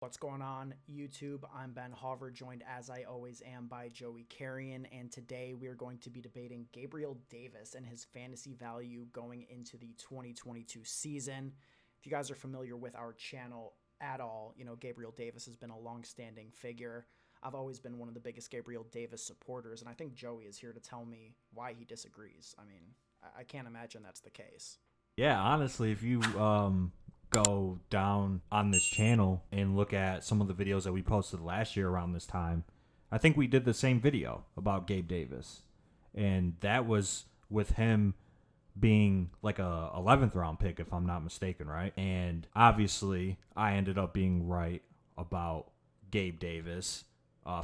What's going on, YouTube? I'm Ben Hauver, joined as I always am by Joey Carrion, and today we are going to be debating Gabriel Davis and his fantasy value going into the 2022 season. If you guys are familiar with our channel at all, you know Gabriel Davis has been a long-standing figure. I've always been one of the biggest Gabriel Davis supporters, and I think Joey is here to tell me why he disagrees. I mean, I can't imagine that's the case. Yeah, honestly, if you go down on this channel and look at some of the videos that we posted last year around this time, I think we did the same video about Gabe Davis. And that was with him being like a 11th round pick, if I'm not mistaken, right? And obviously, I ended up being right about Gabe Davis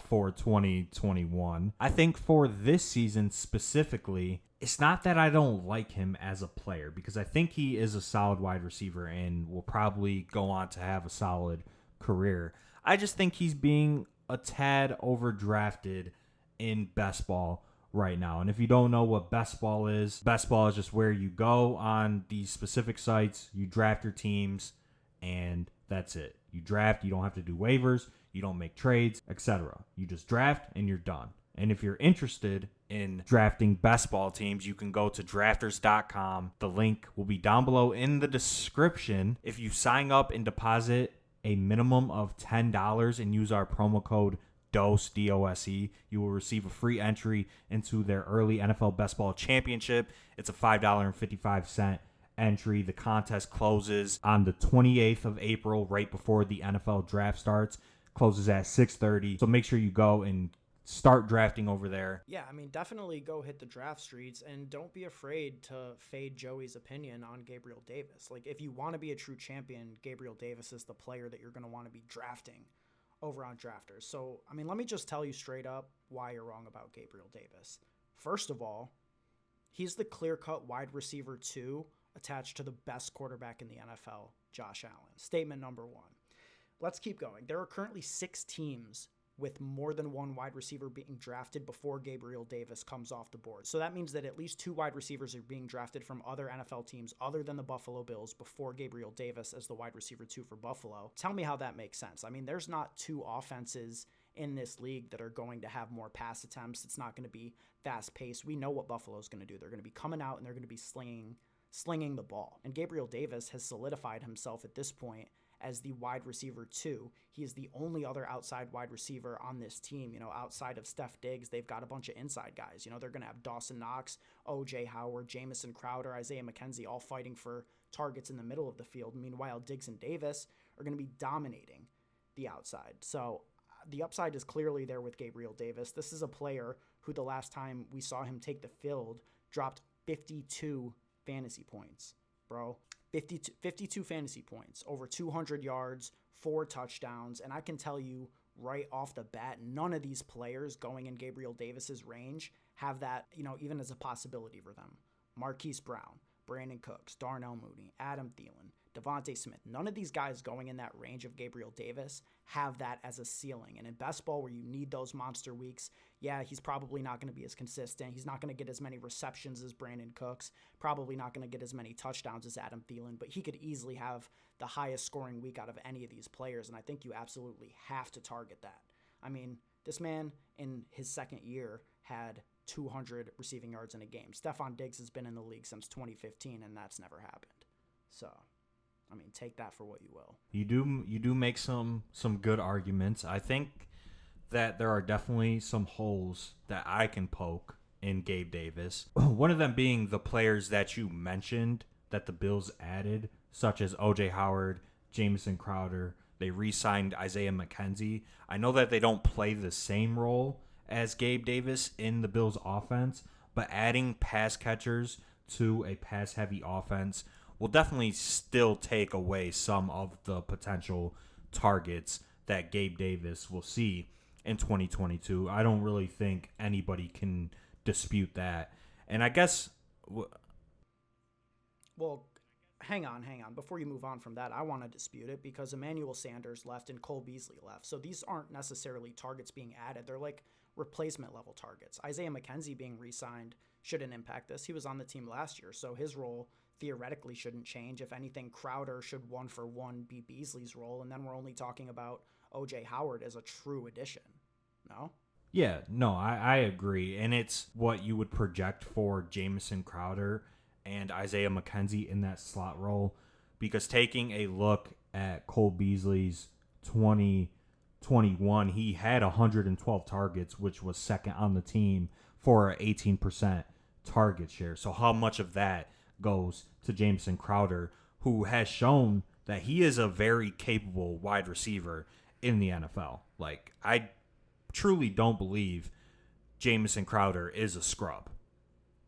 for 2021. I think for this season specifically, it's not that I don't like him as a player, because I think he is a solid wide receiver and will probably go on to have a solid career. I just think he's being a tad overdrafted in best ball right now. And if you don't know what best ball is just where you go on these specific sites, you draft your teams, and that's it. You draft, you don't have to do waivers, you don't make trades, etc. You just draft and you're done. And if you're interested in drafting best ball teams, you can go to drafters.com. The link will be down below in the description. If you sign up and deposit a minimum of $10 and use our promo code DOSE, D-O-S-E, you will receive a free entry into their early NFL Best Ball Championship. It's a $5.55 entry. The contest closes on the 28th of April, right before the NFL draft starts. Closes at 6:30. So make sure you go and start drafting over there. Yeah, I mean, definitely go hit the draft streets, and don't be afraid to fade Joey's opinion on Gabriel Davis. Like, if you want to be a true champion, Gabriel Davis is the player that you're going to want to be drafting over on drafters. So, I mean, let me just tell you straight up why you're wrong about Gabriel Davis. First of all, he's the clear-cut wide receiver 2 attached to the best quarterback in the NFL, Josh Allen. Statement number 1. Let's keep going. There are currently 6 teams with more than one wide receiver being drafted before Gabriel Davis comes off the board. So that means that at least 2 wide receivers are being drafted from other NFL teams other than the Buffalo Bills before Gabriel Davis as the wide receiver 2 for Buffalo. Tell me how that makes sense. I mean, there's not 2 offenses in this league that are going to have more pass attempts. It's not going to be fast paced. We know what Buffalo's going to do. They're going to be coming out and they're going to be slinging the ball. And Gabriel Davis has solidified himself at this point as the wide receiver 2. He is the only other outside wide receiver on this team. You know, outside of Steph Diggs, they've got a bunch of inside guys. You know, they're going to have Dawson Knox, O.J. Howard, Jamison Crowder, Isaiah McKenzie, all fighting for targets in the middle of the field. Meanwhile, Diggs and Davis are going to be dominating the outside. So the upside is clearly there with Gabriel Davis. This is a player who the last time we saw him take the field dropped 52 fantasy points, bro. 52 fantasy points, over 200 yards, 4 touchdowns, and I can tell you right off the bat, none of these players going in Gabriel Davis's range have that, you know, even as a possibility for them. Marquise Brown, Brandon Cooks, Darnell Mooney, Adam Thielen, Devontae Smith, none of these guys going in that range of Gabriel Davis have that as a ceiling. And in best ball, where you need those monster weeks, yeah, he's probably not going to be as consistent. He's not going to get as many receptions as Brandon Cooks, probably not going to get as many touchdowns as Adam Thielen, but he could easily have the highest scoring week out of any of these players, and I think you absolutely have to target that. I mean, this man in his second year had 200 receiving yards in a game. Stephon Diggs has been in the league since 2015, and that's never happened. So, I mean, take that for what you will. You do make some good arguments. I think that there are definitely some holes that I can poke in Gabe Davis. One of them being the players that you mentioned that the Bills added, such as O.J. Howard, Jamison Crowder. They re-signed Isaiah McKenzie. I know that they don't play the same role as Gabe Davis in the Bills offense, but adding pass catchers to a pass-heavy offense will definitely still take away some of the potential targets that Gabe Davis will see in 2022. I don't really think anybody can dispute that. And I guess... Well, hang on. Before you move on from that, I want to dispute it because Emmanuel Sanders left and Cole Beasley left. So these aren't necessarily targets being added. They're like replacement level targets. Isaiah McKenzie being re-signed shouldn't impact this. He was on the team last year, so his role theoretically shouldn't change. If anything, Crowder should 1-for-1 be Beasley's role, and then we're only talking about OJ Howard as a true addition. No? Yeah, no, I agree. And it's what you would project for Jamison Crowder and Isaiah McKenzie in that slot role. Because taking a look at Cole Beasley's 2021, he had 112 targets, which was second on the team for an 18% target share. So how much of that goes to Jamison Crowder, who has shown that he is a very capable wide receiver in the NFL? Like, I truly don't believe Jamison Crowder is a scrub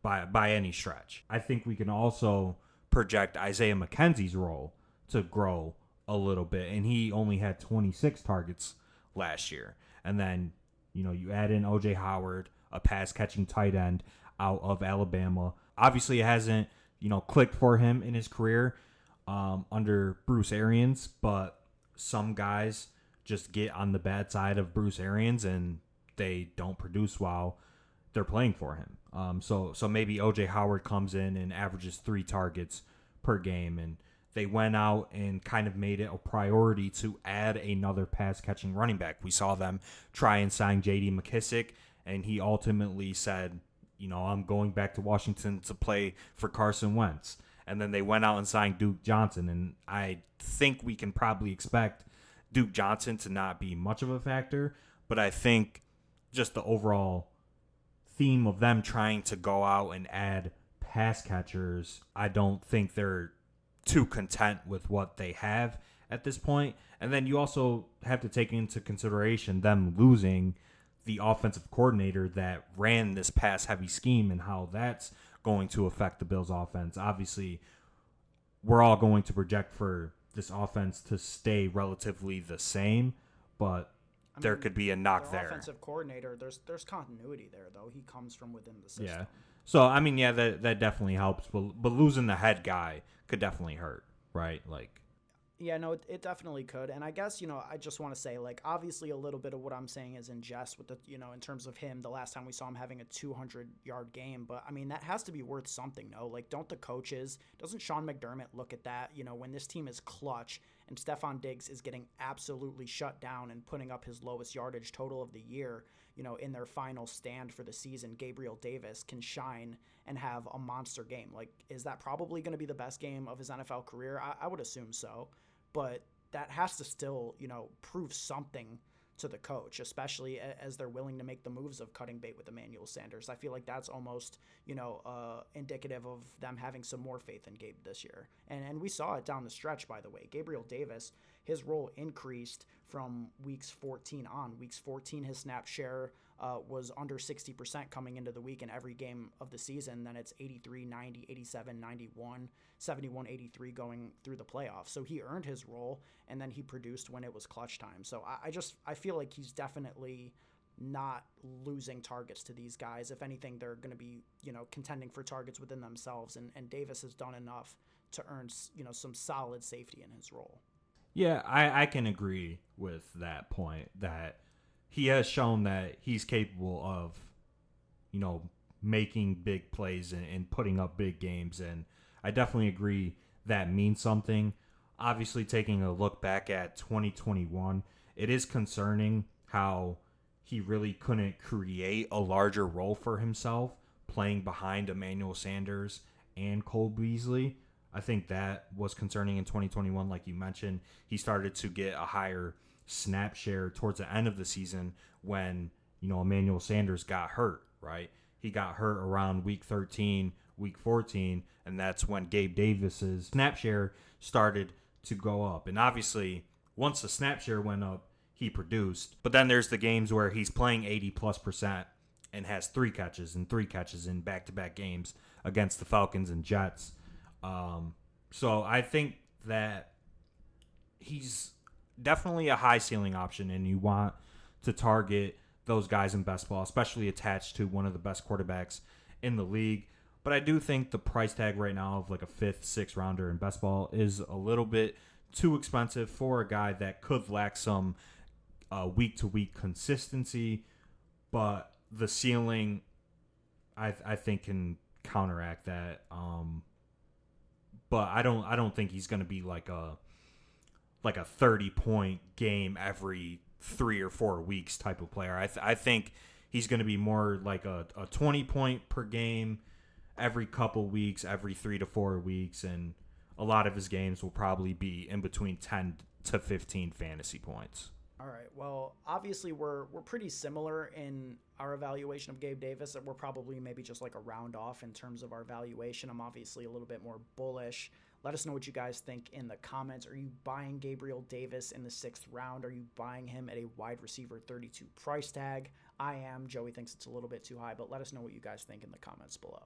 by any stretch. I think we can also project Isaiah McKenzie's role to grow a little bit, and he only had 26 targets last year. And then, you add in OJ Howard, a pass-catching tight end out of Alabama. Obviously, it hasn't, clicked for him in his career under Bruce Arians, but some guys just get on the bad side of Bruce Arians and they don't produce while they're playing for him. So maybe OJ Howard comes in and averages 3 targets per game, and they went out and kind of made it a priority to add another pass-catching running back. We saw them try and sign J.D. McKissick, and he ultimately said, I'm going back to Washington to play for Carson Wentz. And then they went out and signed Duke Johnson, and I think we can probably expect Duke Johnson to not be much of a factor, but I think just the overall theme of them trying to go out and add pass catchers, I don't think they're too content with what they have at this point. And then you also have to take into consideration them losing the offensive coordinator that ran this pass-heavy scheme and how that's going to affect the Bills' offense. Obviously, we're all going to project for this offense to stay relatively the same, but there could be a knock there. Offensive coordinator, there's continuity there, though. He comes from within the system. Yeah. So, that definitely helps, but losing the head guy could definitely hurt, right? Yeah, no, it definitely could. And I guess, I just want to say, obviously a little bit of what I'm saying is in jest with the, in terms of him, the last time we saw him having a 200-yard game. But, that has to be worth something, no? Don't the coaches, doesn't Sean McDermott look at that, when this team is clutch and Stephon Diggs is getting absolutely shut down and putting up his lowest yardage total of the year, in their final stand for the season, Gabriel Davis can shine and have a monster game. Is that probably going to be the best game of his NFL career? I would assume so. But that has to still, prove something to the coach, especially as they're willing to make the moves of cutting bait with Emmanuel Sanders. I feel like that's almost, indicative of them having some more faith in Gabe this year. And we saw it down the stretch, by the way. Gabriel Davis, his role increased from weeks 14 on. Weeks 14, his snap share was under 60% coming into the week in every game of the season. Then it's 83, 90, 87, 91, 71, 83 going through the playoffs. So he earned his role, and then he produced when it was clutch time. So I feel like he's definitely not losing targets to these guys. If anything, they're going to be, contending for targets within themselves. And Davis has done enough to earn, some solid safety in his role. Yeah, I can agree with that point, that he has shown that he's capable of, making big plays and putting up big games. And I definitely agree that means something. Obviously, taking a look back at 2021, it is concerning how he really couldn't create a larger role for himself playing behind Emmanuel Sanders and Cole Beasley. I think that was concerning in 2021. Like you mentioned, he started to get a higher snap share towards the end of the season when, Emmanuel Sanders got hurt, right? He got hurt around week 13, week 14, and that's when Gabe Davis's snap share started to go up. And obviously, once the snap share went up, he produced. But then there's the games where he's playing 80+% and has 3 catches in back-to-back games against the Falcons and Jets. So I think that he's definitely a high ceiling option, and you want to target those guys in best ball, especially attached to one of the best quarterbacks in the league. But I do think the price tag right now of like a 5th, 6th rounder in best ball is a little bit too expensive for a guy that could lack some week-to-week consistency, but the ceiling I think can counteract that. but I don't think he's going to be like a 30-point game every 3 or 4 weeks type of player. I think he's going to be more like a 20-point per game every couple weeks, every 3 to 4 weeks, and a lot of his games will probably be in between 10 to 15 fantasy points. All right. Well, obviously we're pretty similar in our evaluation of Gabe Davis. We're probably maybe just like a round off in terms of our valuation. I'm obviously a little bit more bullish. Let us know what you guys think in the comments. Are you buying Gabriel Davis in the 6th round? Are you buying him at a wide receiver 32 price tag? I am. Joey thinks it's a little bit too high, but let us know what you guys think in the comments below.